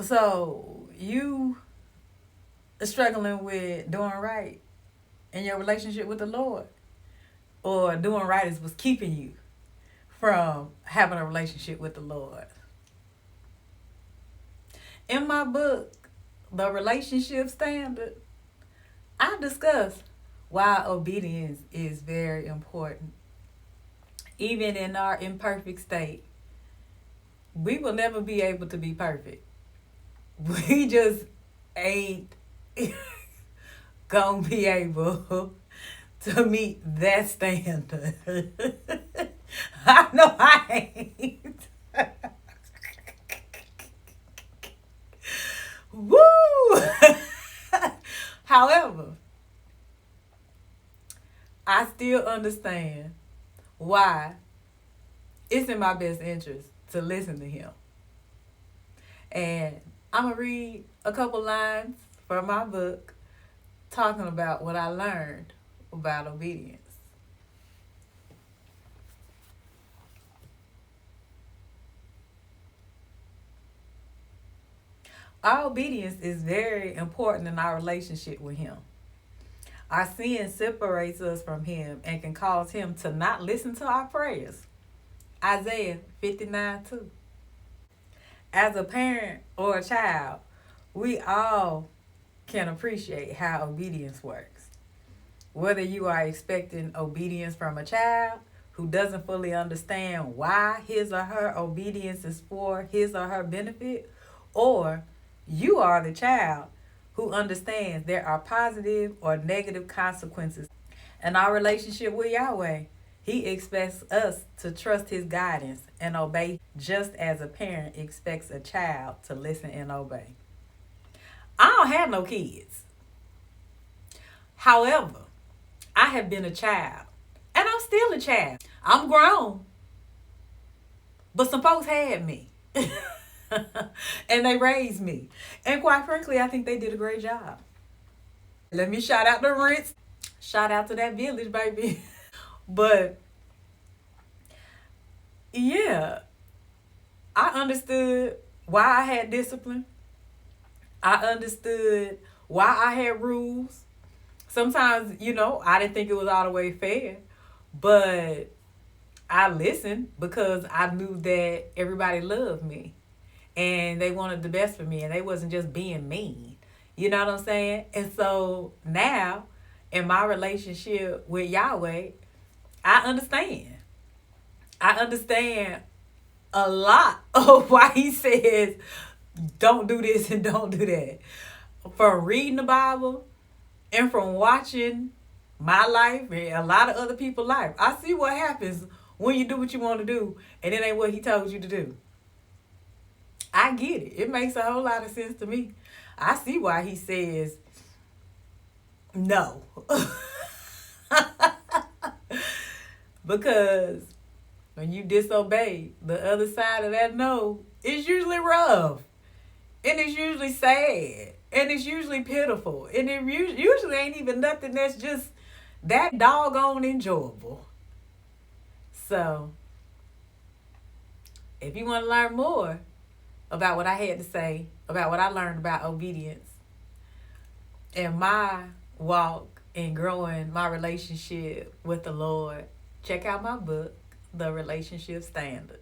So you are struggling with doing right in your relationship with the Lord, or doing right is what's keeping you from having a relationship with the Lord. In my book, The Relationship Standard, I discuss why obedience is very important. Even in our imperfect state, we will never be able to be perfect. We just ain't gonna be able to meet that standard. I know I ain't. Woo! However, I still understand why it's in my best interest to listen to him. And I'm going to read a couple lines from my book talking about what I learned about obedience. Our obedience is very important in our relationship with him. Our sin separates us from him and can cause him to not listen to our prayers. Isaiah 59:2. As a parent or a child, we all can appreciate how obedience works. Whether you are expecting obedience from a child who doesn't fully understand why his or her obedience is for his or her benefit, or you are the child who understands there are positive or negative consequences. In our relationship with Yahweh, he expects us to trust his guidance and obey just as a parent expects a child to listen and obey. I don't have no kids. However, I have been a child, and I'm still a child. I'm grown, but some folks had me. And they raised me. And quite frankly, I think they did a great job. Let me shout out the Rents. Shout out to that village, baby. But yeah, I understood why I had discipline. I understood why I had rules. Sometimes, I didn't think it was all the way fair, but I listened because I knew that everybody loved me and they wanted the best for me and they wasn't just being mean. You know what I'm saying? And so now in my relationship with Yahweh, I understand. I understand a lot of why he says don't do this and don't do that. From reading the Bible and from watching my life and a lot of other people's life, I see what happens when you do what you want to do and it ain't what he told you to do. I get it. It makes a whole lot of sense to me. I see why he says no. Because when you disobey, the other side of that no is usually rough. And it's usually sad. And it's usually pitiful. And it usually ain't even nothing that's just that doggone enjoyable. So, if you want to learn more about what I had to say, about what I learned about obedience and my walk in growing my relationship with the Lord, check out my book, The Relationship Standard.